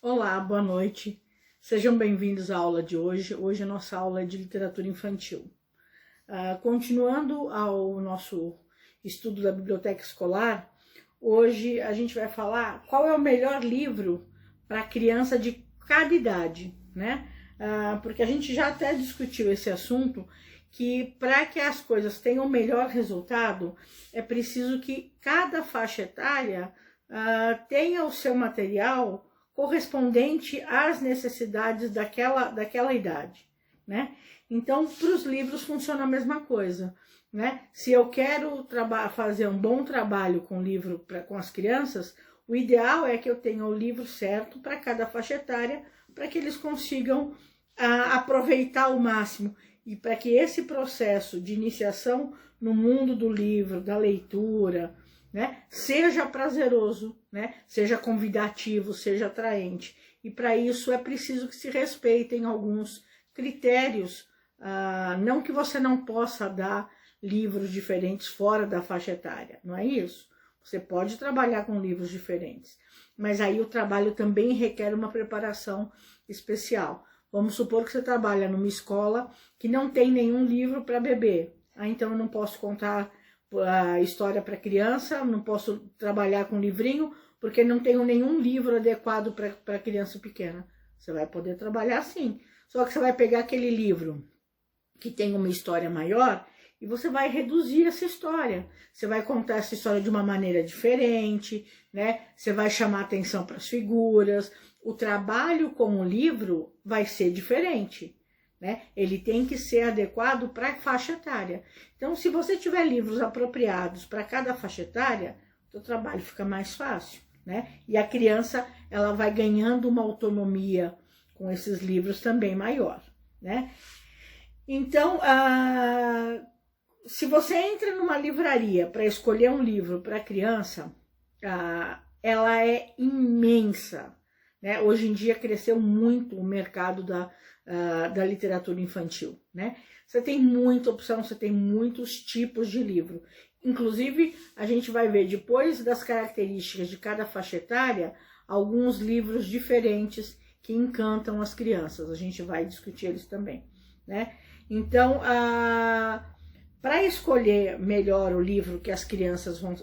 Olá, boa noite. Sejam bem-vindos à aula de hoje. Hoje a nossa aula é de literatura infantil. Continuando ao nosso estudo da biblioteca escolar, hoje a gente vai falar qual é o melhor livro para criança de cada idade, né? Porque a gente já até discutiu esse assunto, que para que as coisas tenham melhor resultado, é preciso que cada faixa etária tenha o seu material correspondente às necessidades daquela idade, né? Então, para os livros funciona a mesma coisa, né? Se eu quero fazer um bom trabalho com livro com as crianças, o ideal é que eu tenha o livro certo para cada faixa etária, para que eles consigam aproveitar ao máximo e para que esse processo de iniciação no mundo do livro, da leitura, né, seja prazeroso, né, seja convidativo, seja atraente. E para isso é preciso que se respeitem alguns critérios, não que você não possa dar livros diferentes fora da faixa etária, não é isso? Você pode trabalhar com livros diferentes, mas aí o trabalho também requer uma preparação especial. Vamos supor que você trabalha numa escola que não tem nenhum livro para bebê. Então eu não posso contar a história para criança, não posso trabalhar com livrinho, porque não tenho nenhum livro adequado para criança pequena. Você vai poder trabalhar sim, só que você vai pegar aquele livro que tem uma história maior e você vai reduzir essa história. Você vai contar essa história de uma maneira diferente, né? Você vai chamar atenção para as figuras. O trabalho com o livro vai ser diferente, né? Ele tem que ser adequado para a faixa etária. Então, se você tiver livros apropriados para cada faixa etária, o trabalho fica mais fácil, né? E a criança, ela vai ganhando uma autonomia com esses livros também maior, né? Então, se você entra numa livraria para escolher um livro para criança, ela é imensa, né? Hoje em dia cresceu muito o mercado da literatura infantil, né? Você tem muita opção, você tem muitos tipos de livro. Inclusive, a gente vai ver, depois das características de cada faixa etária, alguns livros diferentes que encantam as crianças. A gente vai discutir eles também, né? Então, para escolher melhor o livro que as crianças vão...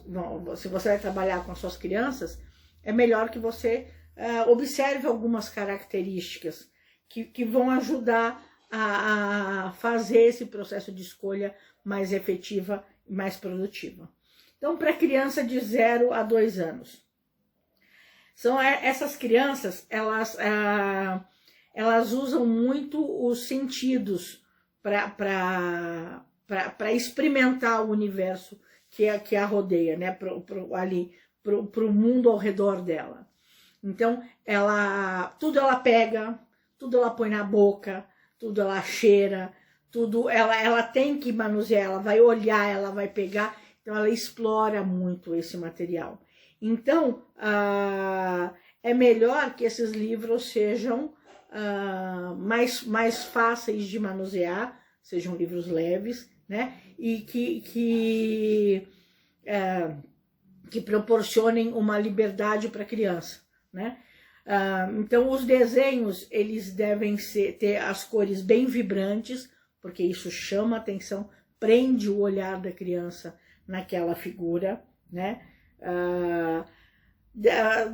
Se você vai trabalhar com as suas crianças, é melhor que você observe algumas características que vão ajudar a fazer esse processo de escolha mais efetiva e mais produtiva. Então, para criança de 0 a 2 anos. Essas crianças, elas usam muito os sentidos para experimentar o universo que a rodeia, né? Para o mundo ao redor dela. Então, tudo ela pega, tudo ela põe na boca, tudo ela cheira, tudo ela tem que manusear, ela vai olhar, ela vai pegar, então ela explora muito esse material. Então, é melhor que esses livros sejam mais fáceis de manusear, sejam livros leves, né? E que proporcionem uma liberdade para a criança, né? Então, os desenhos, eles devem ter as cores bem vibrantes, porque isso chama a atenção, prende o olhar da criança naquela figura, né?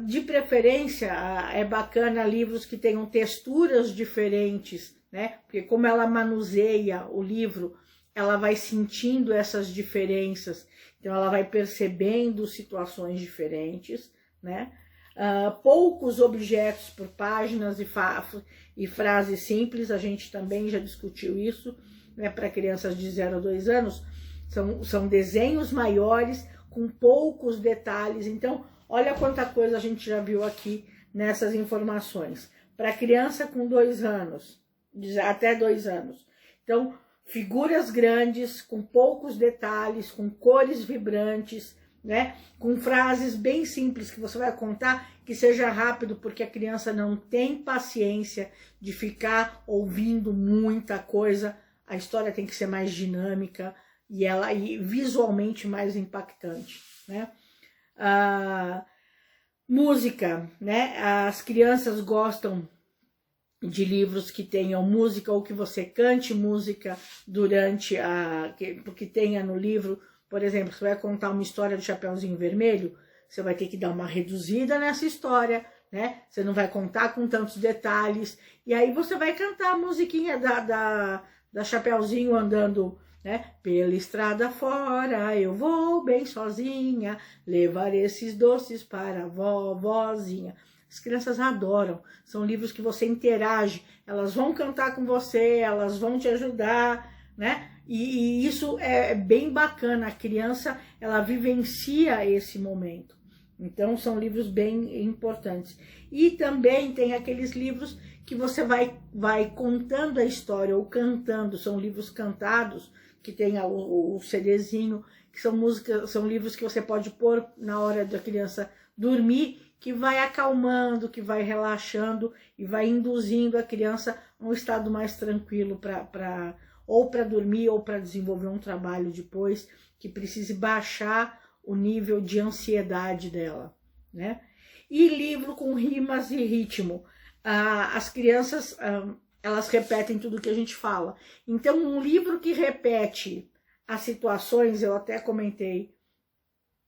De preferência, é bacana livros que tenham texturas diferentes, né? Porque como ela manuseia o livro, ela vai sentindo essas diferenças, então ela vai percebendo situações diferentes, né? Poucos objetos por páginas e frases simples, a gente também já discutiu isso, né? Para crianças de 0 a 2 anos, são desenhos maiores com poucos detalhes. Então, olha quanta coisa a gente já viu aqui nessas informações. Para criança com 2 anos, até 2 anos. Então, figuras grandes, com poucos detalhes, com cores vibrantes, né? Com frases bem simples que você vai contar, que seja rápido, porque a criança não tem paciência de ficar ouvindo muita coisa. A história tem que ser mais dinâmica e visualmente mais impactante, né? Música, né? As crianças gostam de livros que tenham música ou que você cante música durante porque tenha no livro. Por exemplo, você vai contar uma história do Chapeuzinho Vermelho, você vai ter que dar uma reduzida nessa história, né? Você não vai contar com tantos detalhes, e aí você vai cantar a musiquinha da Chapeuzinho andando, né? Pela estrada fora, eu vou bem sozinha, levar esses doces para a vovozinha. As crianças adoram, são livros que você interage, elas vão cantar com você, elas vão te ajudar, né? E isso é bem bacana, a criança, ela vivencia esse momento. Então, são livros bem importantes. E também tem aqueles livros que você vai contando a história ou cantando, são livros cantados, que tem o CDzinho, que são músicas, são livros que você pode pôr na hora da criança dormir, que vai acalmando, que vai relaxando e vai induzindo a criança a um estado mais tranquilo ou para dormir ou para desenvolver um trabalho depois, que precise baixar o nível de ansiedade dela, né? E livro com rimas e ritmo. As crianças, elas repetem tudo que a gente fala. Então, um livro que repete as situações, eu até comentei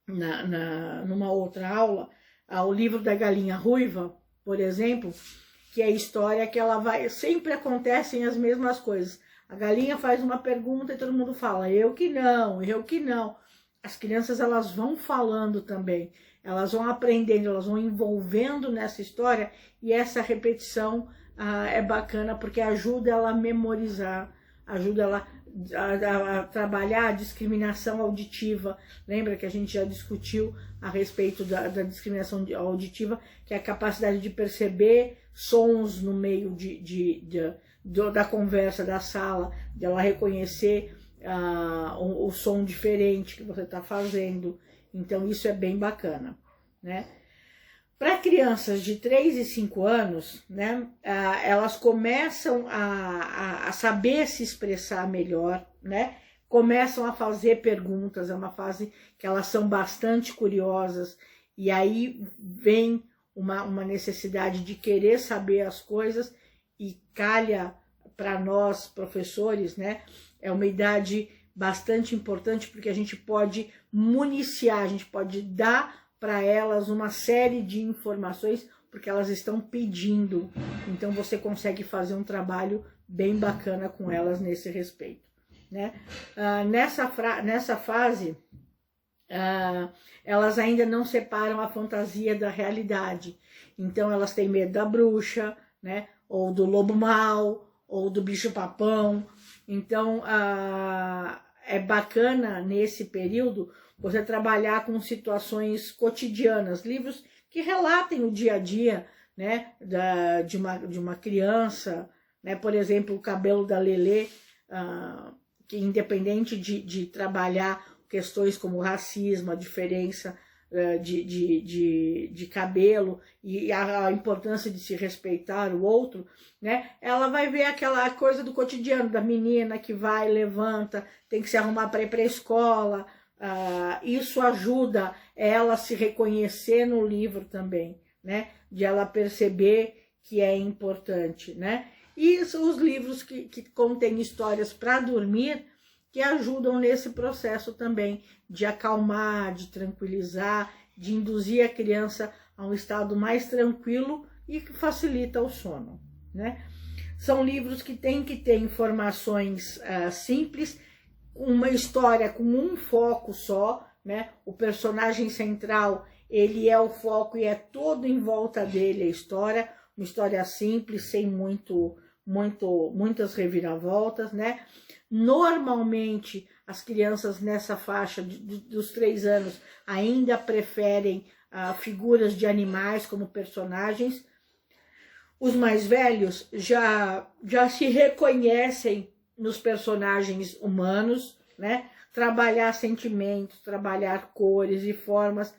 numa outra aula, o livro da Galinha Ruiva, por exemplo, que é a história que ela vai... Sempre acontecem as mesmas coisas. A galinha faz uma pergunta e todo mundo fala, eu que não, eu que não. As crianças, elas vão falando também, elas vão aprendendo, elas vão envolvendo nessa história, e essa repetição é bacana porque ajuda ela a memorizar, ajuda ela a trabalhar a discriminação auditiva. Lembra que a gente já discutiu a respeito da discriminação auditiva, que é a capacidade de perceber sons no meio da conversa, da sala, de ela reconhecer o som diferente que você está fazendo. Então isso é bem bacana, né? Para crianças de 3 e 5 anos, né, elas começam a saber se expressar melhor, né? Começam a fazer perguntas, é uma fase que elas são bastante curiosas, e aí vem uma necessidade de querer saber as coisas, e calha para nós, professores, né? É uma idade bastante importante, porque a gente pode municiar, a gente pode dar para elas uma série de informações, porque elas estão pedindo. Então você consegue fazer um trabalho bem bacana com elas nesse respeito, né? Nessa fase, elas ainda não separam a fantasia da realidade. Então elas têm medo da bruxa, né? Ou do lobo mau, ou do bicho-papão. Então é bacana nesse período você trabalhar com situações cotidianas, livros que relatem o dia a dia, né, de uma criança, né? Por exemplo, O Cabelo da Lelê, que independente de trabalhar questões como racismo, a diferença de cabelo e a importância de se respeitar o outro, né? Ela vai ver aquela coisa do cotidiano da menina que vai, levanta, tem que se arrumar para ir para a escola. Isso ajuda ela a se reconhecer no livro também, né? De ela perceber que é importante, né? E são os livros que contêm histórias para dormir, que ajudam nesse processo também de acalmar, de tranquilizar, de induzir a criança a um estado mais tranquilo e que facilita o sono, né? São livros que têm que ter informações simples, uma história com um foco só, né? O personagem central, ele é o foco e é todo em volta dele a história, uma história simples, sem muitas reviravoltas, né? Normalmente, as crianças nessa faixa dos 3 anos ainda preferem figuras de animais como personagens. Os mais velhos já se reconhecem nos personagens humanos, né? Trabalhar sentimentos, trabalhar cores e formas,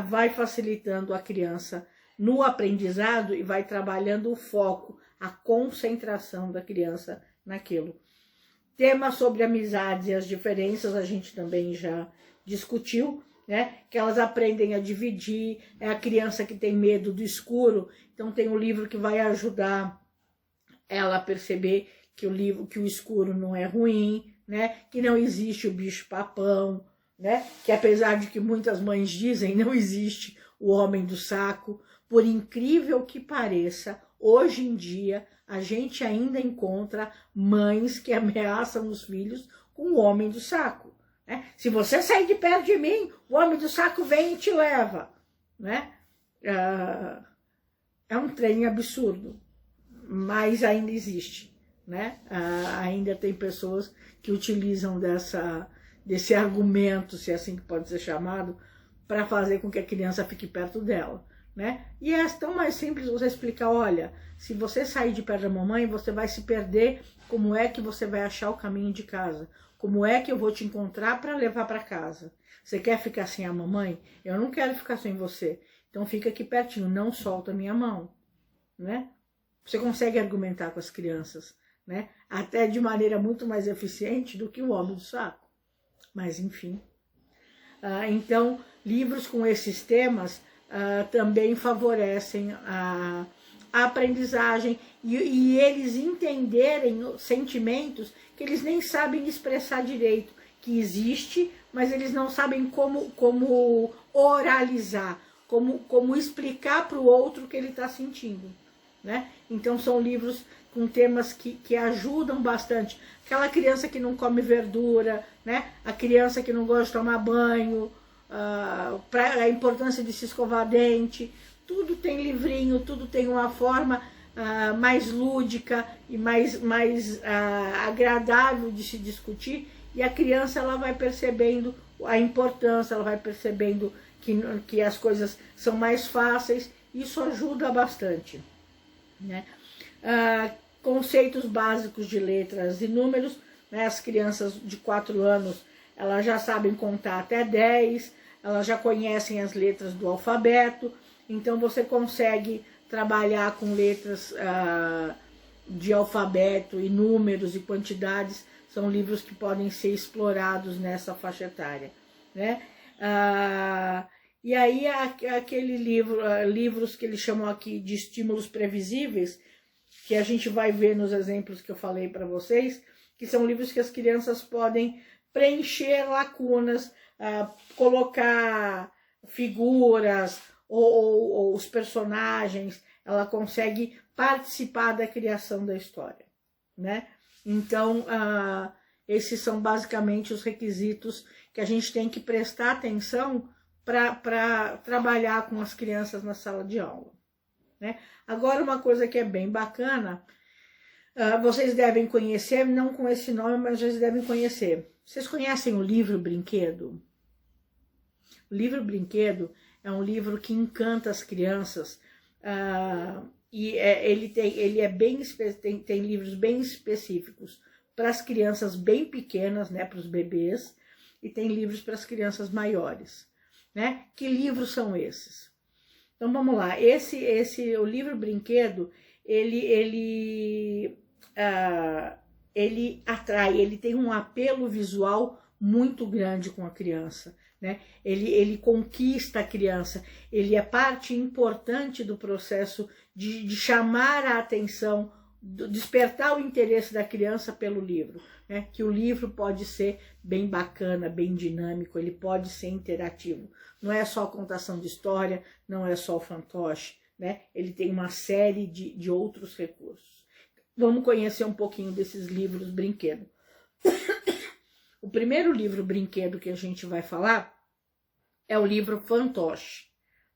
vai facilitando a criança no aprendizado e vai trabalhando o foco, a concentração da criança naquilo. Temas sobre amizades e as diferenças a gente também já discutiu, né? Que elas aprendem a dividir, é a criança que tem medo do escuro, então tem um livro que vai ajudar ela a perceber que o escuro não é ruim, né? Que não existe o bicho-papão, né? Que apesar de que muitas mães dizem, não existe o homem do saco. Por incrível que pareça, hoje em dia a gente ainda encontra mães que ameaçam os filhos com o homem do saco, né? Se você sair de perto de mim, o homem do saco vem e te leva, né? É um trem absurdo, mas ainda existe, né? Ainda tem pessoas que utilizam desse argumento, se é assim que pode ser chamado, para fazer com que a criança fique perto dela, né? E é tão mais simples você explicar, olha, se você sair de perto da mamãe, você vai se perder, como é que você vai achar o caminho de casa? Como é que eu vou te encontrar para levar para casa? Você quer ficar sem a mamãe? Eu não quero ficar sem você. Então fica aqui pertinho, não solta a minha mão, né? Você consegue argumentar com as crianças, né? Até de maneira muito mais eficiente do que o homem do saco. Mas enfim. Então, livros com esses temas também favorecem a aprendizagem e eles entenderem sentimentos que eles nem sabem expressar direito, que existe, mas eles não sabem como oralizar, como explicar para o outro o que ele está sentindo, né? Então são livros com temas que ajudam bastante. Aquela criança que não come verdura, né? A criança que não gosta de tomar banho, a importância de se escovar dente, tudo tem livrinho, tudo tem uma forma mais lúdica e mais agradável de se discutir, e a criança ela vai percebendo a importância, ela vai percebendo que as coisas são mais fáceis, isso ajuda bastante, né? Conceitos básicos de letras e números, né? As crianças de 4 anos, elas já sabem contar até 10, elas já conhecem as letras do alfabeto, então você consegue trabalhar com letras de alfabeto e números e quantidades, são livros que podem ser explorados nessa faixa etária, né? E aí aquele livros que eles chamam aqui de estímulos previsíveis, que a gente vai ver nos exemplos que eu falei para vocês, que são livros que as crianças podem preencher lacunas, colocar figuras ou os personagens, ela consegue participar da criação da história, né? Então, esses são basicamente os requisitos que a gente tem que prestar atenção para trabalhar com as crianças na sala de aula, né? Agora, uma coisa que é bem bacana, vocês devem conhecer, não com esse nome, mas vocês devem conhecer. Vocês conhecem o livro Brinquedo? O livro Brinquedo é um livro que encanta as crianças, e ele é bem, tem livros bem específicos para as crianças bem pequenas, né, para os bebês, e tem livros para as crianças maiores, né? Que livros são esses? Então vamos lá, o livro Brinquedo, ele atrai, ele tem um apelo visual muito grande com a criança, né? Ele conquista a criança, ele é parte importante do processo de chamar a atenção, despertar o interesse da criança pelo livro, né? Que o livro pode ser bem bacana, bem dinâmico, ele pode ser interativo. Não é só contação de história, não é só o fantoche, né? Ele tem uma série de outros recursos. Vamos conhecer um pouquinho desses livros brinquedo. O primeiro livro brinquedo que a gente vai falar é o livro Fantoche,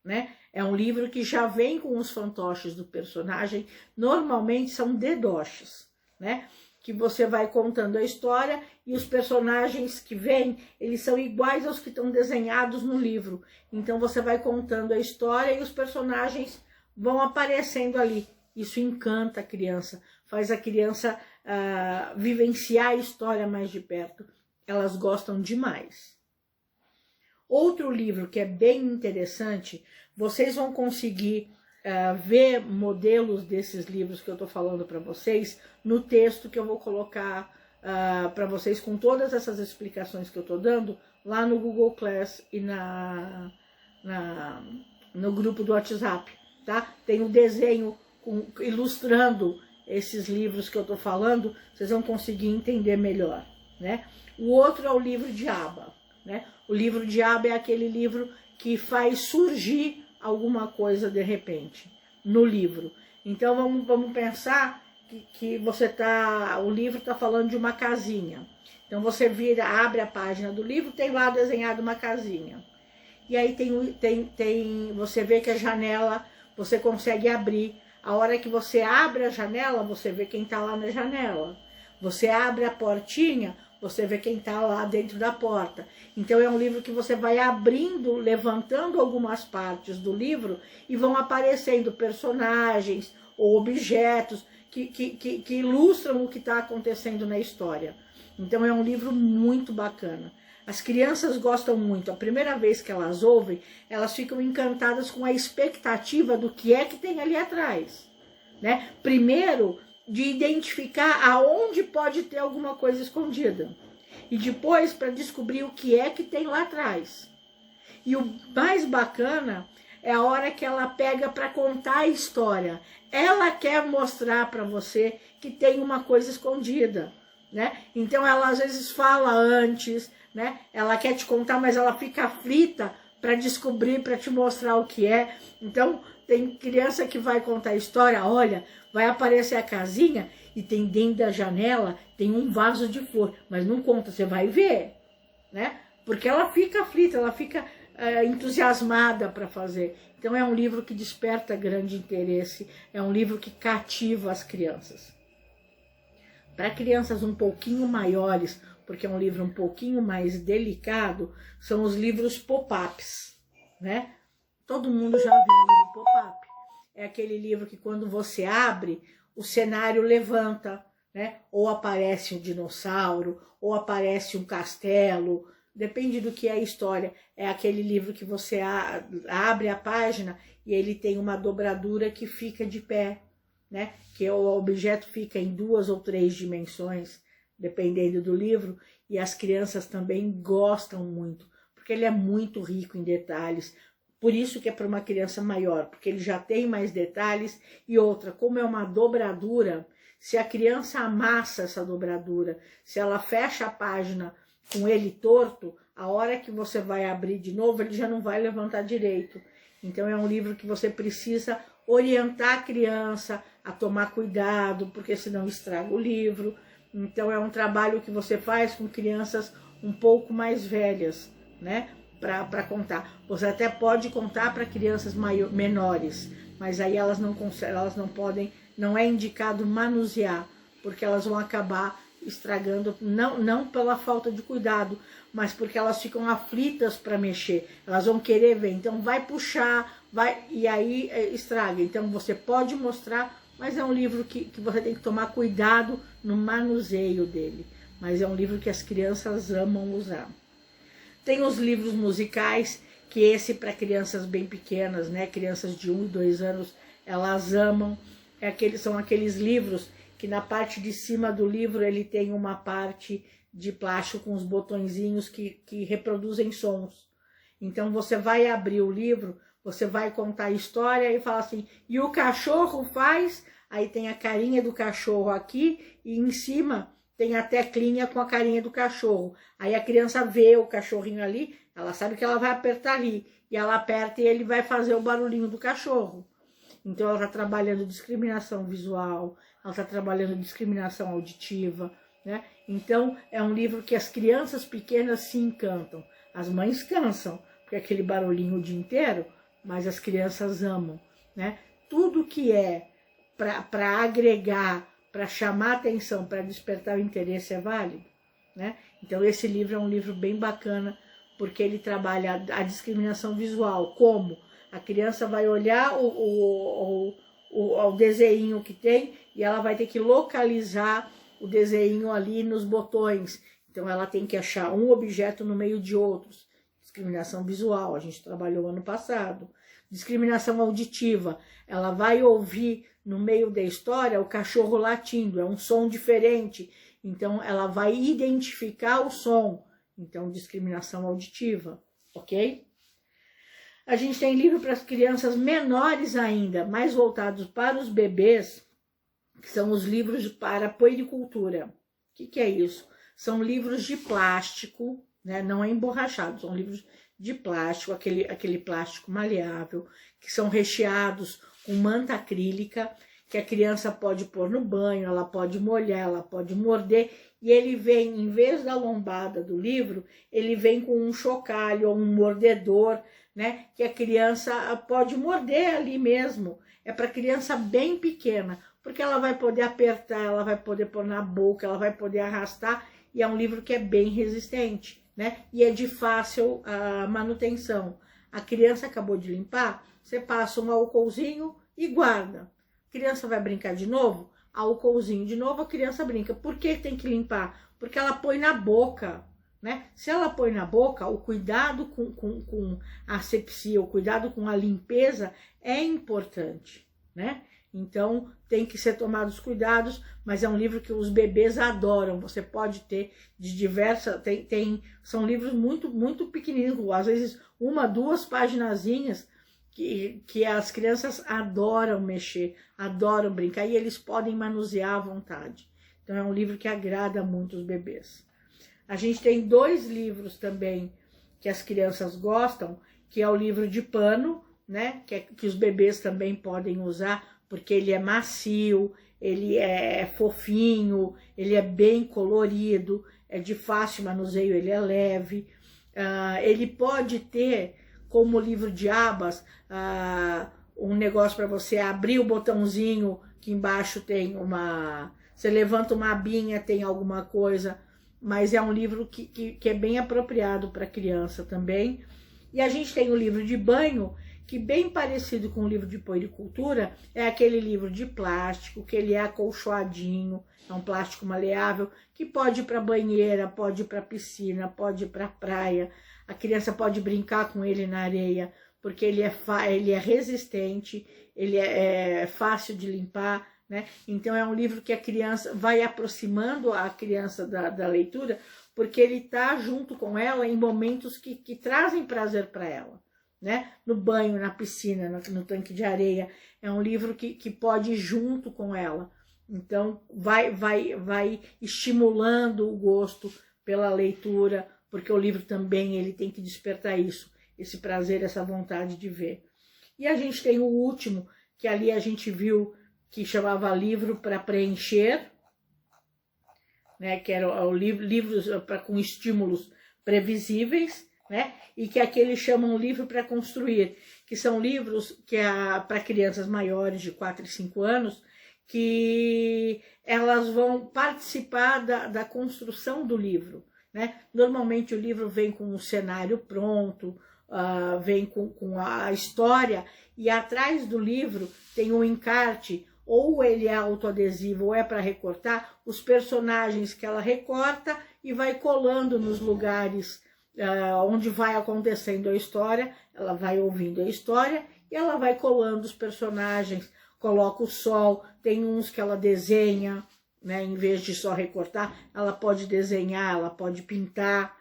né? É um livro que já vem com os fantoches do personagem, normalmente são dedoches, né? Que você vai contando a história e os personagens que vêm, eles são iguais aos que estão desenhados no livro. Então você vai contando a história e os personagens vão aparecendo ali. Isso encanta a criança, faz a criança vivenciar a história mais de perto. Elas gostam demais. Outro livro que é bem interessante, vocês vão conseguir ver modelos desses livros que eu estou falando para vocês no texto que eu vou colocar para vocês com todas essas explicações que eu estou dando lá no Google Class e no grupo do WhatsApp, tá? Tem um desenho ilustrando esses livros que eu tô falando, vocês vão conseguir entender melhor, né? O outro é o livro de aba, né? O livro de aba é aquele livro que faz surgir alguma coisa de repente no livro. Então vamos pensar que o livro está falando de uma casinha. Então você abre a página do livro, tem lá desenhado uma casinha. E aí você vê que a janela você consegue abrir. A hora que você abre a janela, você vê quem está lá na janela. Você abre a portinha, você vê quem está lá dentro da porta. Então é um livro que você vai abrindo, levantando algumas partes do livro e vão aparecendo personagens ou objetos que ilustram o que está acontecendo na história. Então é um livro muito bacana. As crianças gostam muito. A primeira vez que elas ouvem, elas ficam encantadas com a expectativa do que é que tem ali atrás, né? Primeiro, de identificar aonde pode ter alguma coisa escondida. E depois, para descobrir o que é que tem lá atrás. E o mais bacana é a hora que ela pega para contar a história. Ela quer mostrar para você que tem uma coisa escondida, né? Então ela às vezes fala antes, né? Ela quer te contar, mas ela fica aflita para descobrir, para te mostrar o que é. Então tem criança que vai contar a história, olha, vai aparecer a casinha e tem dentro da janela, tem um vaso de flor, mas não conta, você vai ver, né? Porque ela fica aflita, ela fica entusiasmada para fazer. Então é um livro que desperta grande interesse, é um livro que cativa as crianças. Para crianças um pouquinho maiores, porque é um livro um pouquinho mais delicado, são os livros pop-ups, né? Todo mundo já viu o livro pop-up. É aquele livro que quando você abre, o cenário levanta, né? Ou aparece um dinossauro, ou aparece um castelo, depende do que é a história. É aquele livro que você abre a página e ele tem uma dobradura que fica de pé, né? Que o objeto fica em 2 ou 3 dimensões, dependendo do livro, e as crianças também gostam muito, porque ele é muito rico em detalhes. Por isso que é para uma criança maior, porque ele já tem mais detalhes. E outra, como é uma dobradura, se a criança amassa essa dobradura, se ela fecha a página com ele torto, a hora que você vai abrir de novo, ele já não vai levantar direito. Então é um livro que você precisa orientar a criança a tomar cuidado, porque senão estraga o livro. Então é um trabalho que você faz com crianças um pouco mais velhas, né? Para contar. Você até pode contar para crianças menores, mas aí elas não conseguem, elas não podem, não é indicado manusear, porque elas vão acabar estragando, não pela falta de cuidado, mas porque elas ficam aflitas para mexer, elas vão querer ver, então vai puxar, e aí estraga. Então você pode mostrar, mas é um livro que você tem que tomar cuidado no manuseio dele, mas é um livro que as crianças amam usar. Tem os livros musicais, que esse para crianças bem pequenas, né? Crianças de 1 e 2 anos, elas amam. São aqueles livros que na parte de cima do livro ele tem uma parte de plástico com os botõezinhos que reproduzem sons. Então você vai abrir o livro, você vai contar a história e fala assim, e o cachorro faz, aí tem a carinha do cachorro aqui e em cima tem a teclinha com a carinha do cachorro. Aí a criança vê o cachorrinho ali, ela sabe que ela vai apertar ali. E ela aperta e ele vai fazer o barulhinho do cachorro. Então ela está trabalhando discriminação visual, ela está trabalhando discriminação auditiva, né? Então é um livro que as crianças pequenas se encantam. As mães cansam, porque é aquele barulhinho o dia inteiro, mas as crianças amam, né? Tudo que é para agregar, para chamar atenção, para despertar o interesse é válido, né? Então esse livro é um livro bem bacana, porque ele trabalha a discriminação visual. Como? A criança vai olhar o desenho que tem e ela vai ter que localizar o desenho ali nos botões. Então ela tem que achar um objeto no meio de outros. Discriminação visual, a gente trabalhou ano passado. Discriminação auditiva, ela vai ouvir no meio da história o cachorro latindo, é um som diferente. Então ela vai identificar o som então discriminação auditiva, ok? A gente tem livro para as crianças menores ainda, mais voltados para os bebês, que são os livros para puericultura. O que é isso? São livros de plástico, né? Não é emborrachado, são livros de plástico, aquele plástico maleável, que são recheados com manta acrílica, que a criança pode pôr no banho, ela pode molhar, ela pode morder, e ele vem, em vez da lombada do livro, ele vem com um chocalho ou um mordedor, né, que a criança pode morder ali mesmo. É para criança bem pequena, porque ela vai poder apertar, ela vai poder pôr na boca, ela vai poder arrastar, e é um livro que é bem resistente, né, e é de fácil manutenção. A criança acabou de limpar, você passa um álcoolzinho e guarda. A criança vai brincar de novo, álcoolzinho de novo, a criança brinca. Por que tem que limpar? Porque ela põe na boca, né? Se ela põe na boca, o cuidado com a asepsia, o cuidado com a limpeza é importante, né? Então, tem que ser tomados cuidados, mas é um livro que os bebês adoram. Você pode ter de diversas... são livros muito pequenininhos, às vezes 1, 2 paginazinhas, que as crianças adoram mexer, adoram brincar, e eles podem manusear à vontade. Então, é um livro que agrada muito os bebês. A gente tem 2 livros também que as crianças gostam, que é o livro de pano, né? Que os bebês também podem usar, porque ele é macio, ele é fofinho, ele é bem colorido, é de fácil manuseio, ele é leve. Ele pode ter, como livro de abas, um negócio para você abrir o botãozinho, que embaixo tem você levanta uma abinha, tem alguma coisa, mas é um livro que é bem apropriado para criança também. E a gente tem o livro de banho, que bem parecido com o livro de puericultura, é aquele livro de plástico, que ele é acolchoadinho, é um plástico maleável, que pode ir para a banheira, pode ir para a piscina, pode ir para a praia, a criança pode brincar com ele na areia, porque ele é resistente, ele é fácil de limpar, né? Então é um livro que a criança vai aproximando a criança da leitura, porque ele está junto com ela em momentos que trazem prazer para ela, né? No banho, na piscina, no tanque de areia. É um livro que pode ir junto com ela. Então vai estimulando o gosto pela leitura, porque o livro também ele tem que despertar isso, esse prazer, essa vontade de ver. E a gente tem o último, que ali a gente viu que chamava livro para preencher, né, que era livros com estímulos previsíveis, né, e que aqui eles chamam livro para construir, que são livros que para crianças maiores de 4 e 5 anos, que elas vão participar da construção do livro, né? Normalmente o livro vem com um cenário pronto, vem com a história, e atrás do livro tem um encarte, ou ele é autoadesivo ou é para recortar, os personagens que ela recorta e vai colando nos lugares onde vai acontecendo a história. Ela vai ouvindo a história e ela vai colando os personagens, coloca o sol, tem uns que ela desenha, né, em vez de só recortar, ela pode desenhar, ela pode pintar.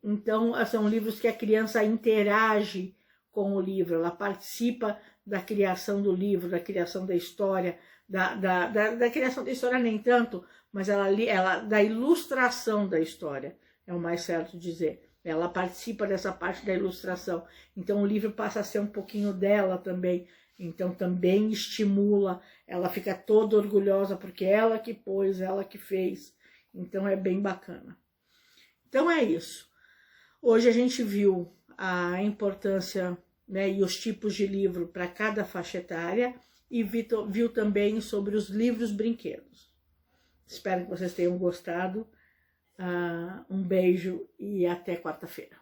Então, são livros que a criança interage com o livro, ela participa da criação do livro, da criação da história, da criação da história nem tanto, mas ela da ilustração da história, é o mais certo dizer. Ela participa dessa parte da ilustração, então o livro passa a ser um pouquinho dela também, então também estimula, ela fica toda orgulhosa, porque ela que pôs, ela que fez, então é bem bacana. Então é isso. Hoje a gente viu a importância, né, e os tipos de livro para cada faixa etária, e viu também sobre os livros brinquedos. Espero que vocês tenham gostado. Um beijo e até quarta-feira.